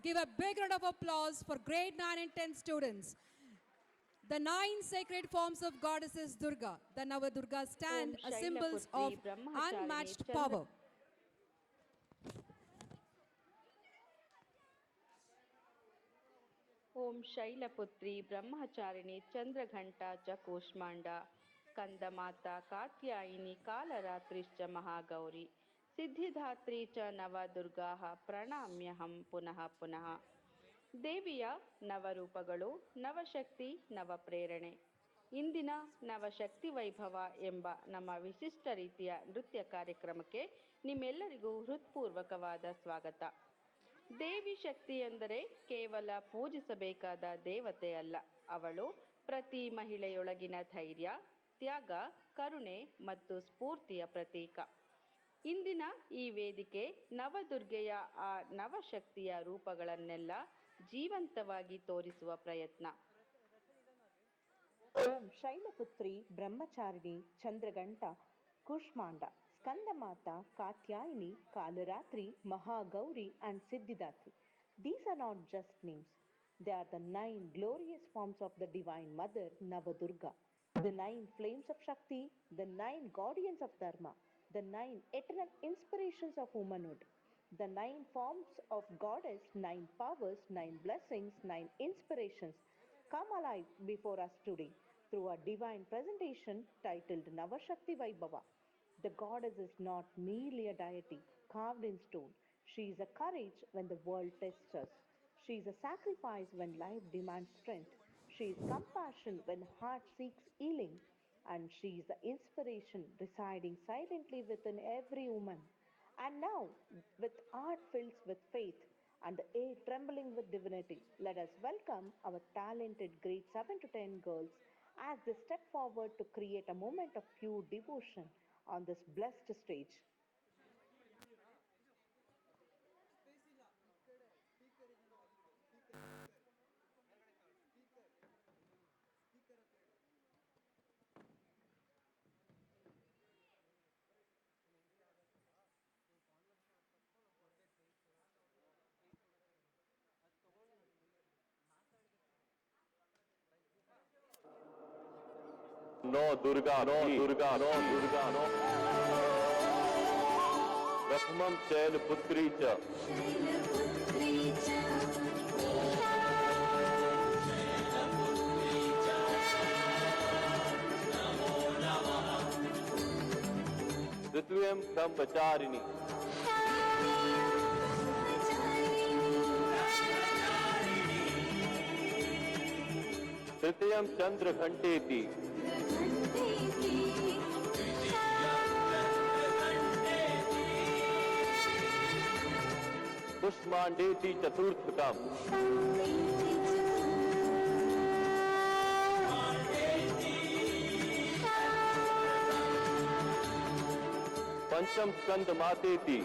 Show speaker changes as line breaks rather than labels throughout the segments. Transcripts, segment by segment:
give a big round of applause for grade 9 and 10 students. The 9 sacred forms of goddesses Durga, the Navadurga stand
Om
as
Shaila
symbols
Putri
of
Brahmacharini
unmatched
Chandra-
power.
ಓಂ ಶೈಲಪುತ್ರಿ ಬ್ರಹ್ಮಚಾರಿಣಿ ಚಂದ್ರಘಂಟ ಚ ಕೂಷ್ಮಾಂಡ ಸ್ಕಂದಮಾತಾ ಕಾತ್ಯಾಯಿನಿ ಕಾಲರಾತ್ರಿಶ್ಚ ಮಹಾಗೌರಿ ಸಿದ್ಧಿದಾತ್ರಿ ಚ ನವದುರ್ಗಾಃ ಪ್ರಣಾಮ್ಯಹಂ ಪುನಃ ಪುನಃ. ದೇವಿಯ ನವರೂಪಗಳು, ನವಶಕ್ತಿ, ನವಪ್ರೇರಣೆ. ಇಂದಿನ ನವಶಕ್ತಿ ವೈಭವ ಎಂಬ ನಮ್ಮ ವಿಶಿಷ್ಟ ರೀತಿಯ ನೃತ್ಯ ಕಾರ್ಯಕ್ರಮಕ್ಕೆ ನಿಮ್ಮೆಲ್ಲರಿಗೂ ಹೃತ್ಪೂರ್ವಕವಾದ ಸ್ವಾಗತ. ದೇವಿ ಶಕ್ತಿ ಎಂದರೆ ಕೇವಲ ಪೂಜಿಸಬೇಕಾದ ದೇವತೆ ಅಲ್ಲ, ಅವಳು ಪ್ರತಿ ಮಹಿಳೆಯೊಳಗಿನ ಧೈರ್ಯ, ತ್ಯಾಗ, ಕರುಣೆ ಮತ್ತು ಸ್ಫೂರ್ತಿಯ ಪ್ರತೀಕ. ಇಂದಿನ ಈ ವೇದಿಕೆ ನವದುರ್ಗೆಯ ಆ ನವಶಕ್ತಿಯ ರೂಪಗಳನ್ನೆಲ್ಲ ಜೀವಂತವಾಗಿ ತೋರಿಸುವ ಪ್ರಯತ್ನ.
ಓಂ Shailaputri Brahmacharini Chandraghanta Kushmanda Skandamata Katyayini ಕಾಲರಾತ್ರಿ Mahagauri and Siddhidatri. These are not just names. They are the 9 glorious forms of the Divine Mother Navadurga, the 9 flames of Shakti, the 9 guardians of Dharma, the 9 eternal inspirations of womanhood, the 9 forms of Goddess, 9 powers, 9 blessings, 9 inspirations come alive before us today through a divine presentation titled Navashakti Vaibhava. The goddess is not merely a deity carved in stone. She is a courage when the world tests us. She is a sacrifice when life demands strength. She is compassion when heart seeks healing. And she is the inspiration residing silently within every woman. And now, with heart filled with faith and the air trembling with divinity, let us welcome our talented grade 7 to 10 girls as they step forward to create a moment of pure devotion on this blessed stage.
No Durga, no Durga, no Durga, no. Prathmam Shaila Putri cha. Dvityam Brahmacharini. Tritiam Chandra Ghanteti. Kushmandeti Chaturthakam. Pancham Skanda Mateti.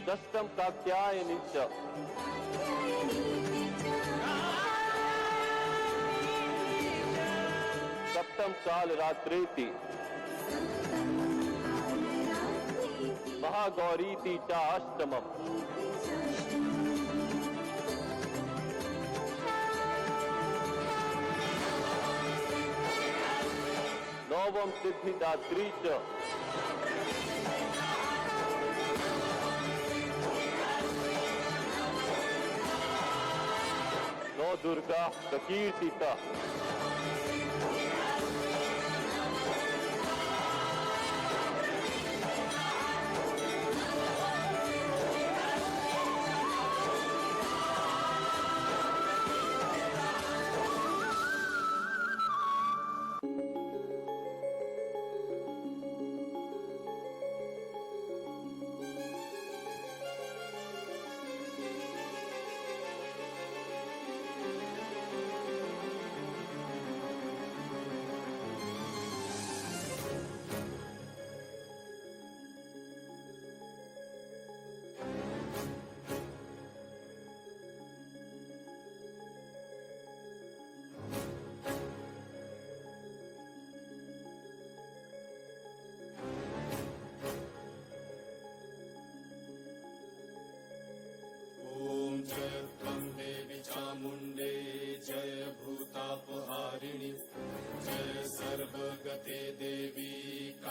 Shashtam Katyayani cha. Saptam Kalaratreti. Mahagauriti cha Ashtamam. Novam Siddhidatri cha. No Durga Kakirtita.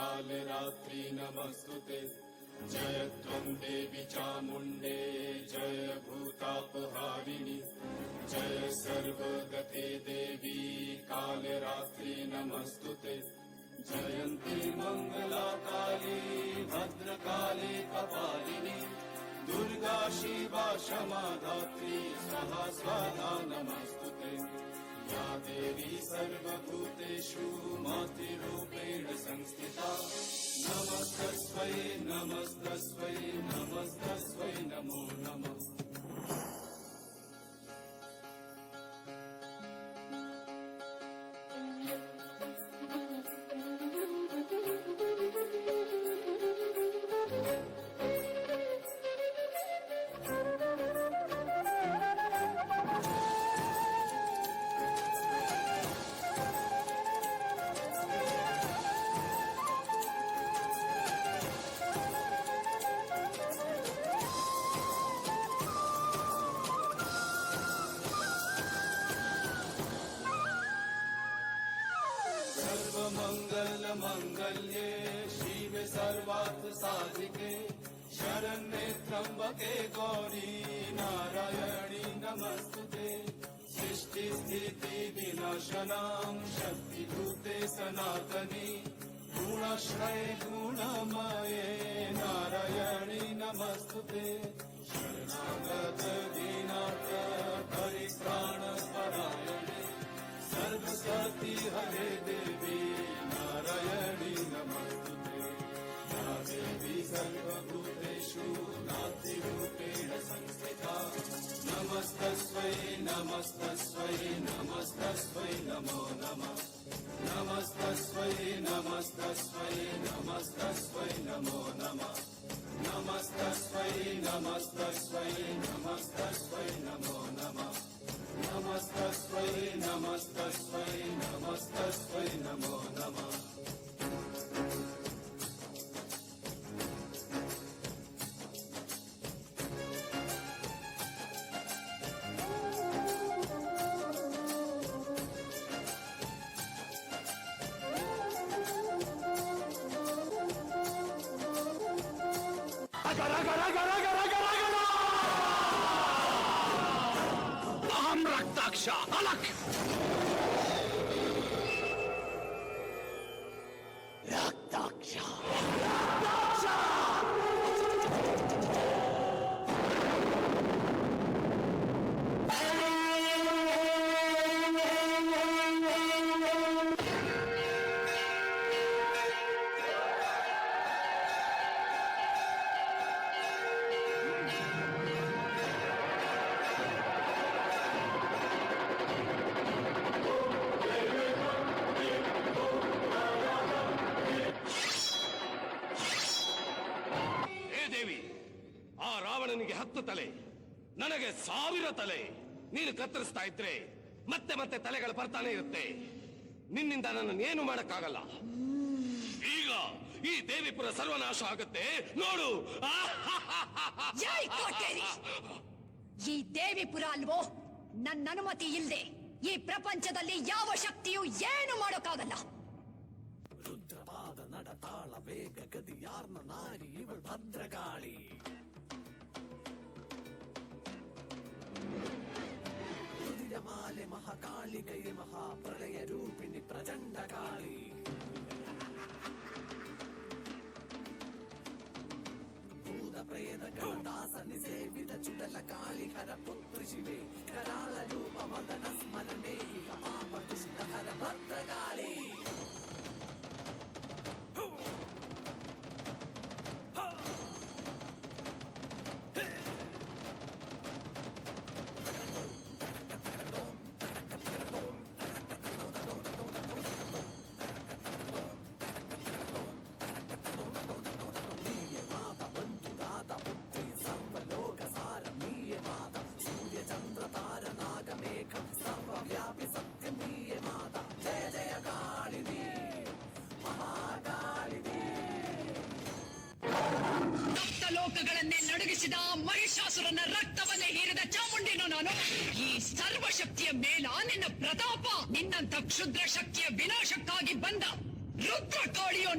Kalratri नमस्तुते जय त्वं देवी चामुण्डे जय भूतापहारिणि जय सर्वगते देवी कालरात्रि नमस्तुते जयन्ती मङ्गलाकाली भद्रकाली कपालिनी दुर्गा शिवा क्षमा धात्री स्वाहा स्वाहा नमस्तुते या देवी सर्वभूतेषु मातृरूपेण संस्थिता नमस्तस्मै नमस्तस्मै नमस्तस्मै नमो नमः सर्वमंगल मंगल्ये शिवे सर्वार्थ साधिके शरण्ये त्र्यंबके गौरी नारायणी नमस्तुते सृष्टि स्थिति विनाशनां शक्तिभूते सनातनी गुणाश्रये गुणमये नारायणी नमस्तुते शरणागत दीनाथ परित्राणपरायणे सर्वसती हरे देवी नारायणी नमस्तुते या देवी सर्वभूतेषु नातिरूपेण संस्थिता नमस्तस्मै नमस्तस्मै नमस्तस्मै नमो नमः नमस्तस्मै नमस्तस्मै नमस्तस्मै नमो नमः नमस्तस्मै नमस्तस्मै नमस्तस्मै नमो नमः नमस्तस्मै नमस्तस्मै नमस्तस्मै नमो नमः
अहम रक्ताक्ष अलग रक्ताक्ष
ರಾವಣನಿಗೆ 10 ತಲೆ ನನಗೆ 1000 ತಲೆ ನೀನು ಕತ್ತರಿಸ್ತಾ ಇದ್ರೆ ಮತ್ತೆ ಮತ್ತೆ ತಲೆಗಳು ಬರ್ತಾನೆ ಇರುತ್ತೆ ನಿನ್ನಿಂದ ನನ್ನನ್ನು ಏನು ಮಾಡಕ್ಕಾಗಲ್ಲ ಈಗ ಈ ದೇವಿಪುರ ಸರ್ವನಾಶ ಆಗುತ್ತೆ ನೋಡು
ಜೈ ಕೋಟೇರಿ ಈ ದೇವಿಪುರ ಅಲ್ವೋ ನನ್ನ ಅನುಮತಿ ಇಲ್ಲದೆ ಈ ಪ್ರಪಂಚದಲ್ಲಿ ಯಾವ ಶಕ್ತಿಯೂ ಏನು ಮಾಡೋಕ್ಕಾಗಲ್ಲ
ರುದ್ರಪಾದ ನಡತಾಳ ವೇಗ ಗದಿಯಾರ್ನ ನಾರಿ ಇವಳು ಭದ್ರಗಾಳಿ ಮಾಲೆ ಮಹಾಕಾಳಿಕೈ ಮಹಾಪ್ರಳಯ ರೂಪಿಣಿ ಪ್ರಚಂಡ ಕಾಳಿ ಭೂತ ಪ್ರೇತ ದಾಸನಿ ಸೇವಿತ ಚುಡಲ ಕಾಳಿ ಹರ ಪುತ್ರಿ ಶಿವೆ ಕರಾಳ ರೂಪ ಮದನ ಸ್ಮರಣೆ ಪಾಪ ದುಷ್ಟ ಹರ ಭದ್ರಕಾಳಿ सर्वव्यापी सत्यमीये माता जय जय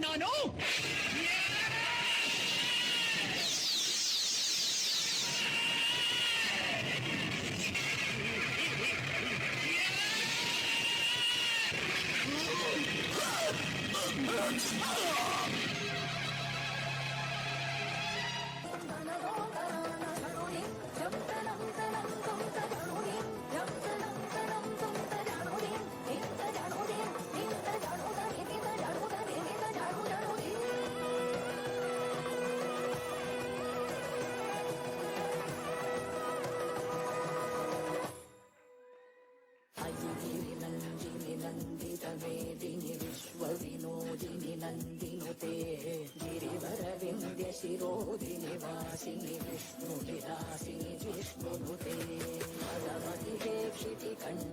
ನಾನು विश्वविनोदिनि नन्दिनुते गिरिवरविन्द्य शिरोदिनि वासिनि विष्णुविलासिनि जिष्णुनुते भगवति क्षितिकण्ठ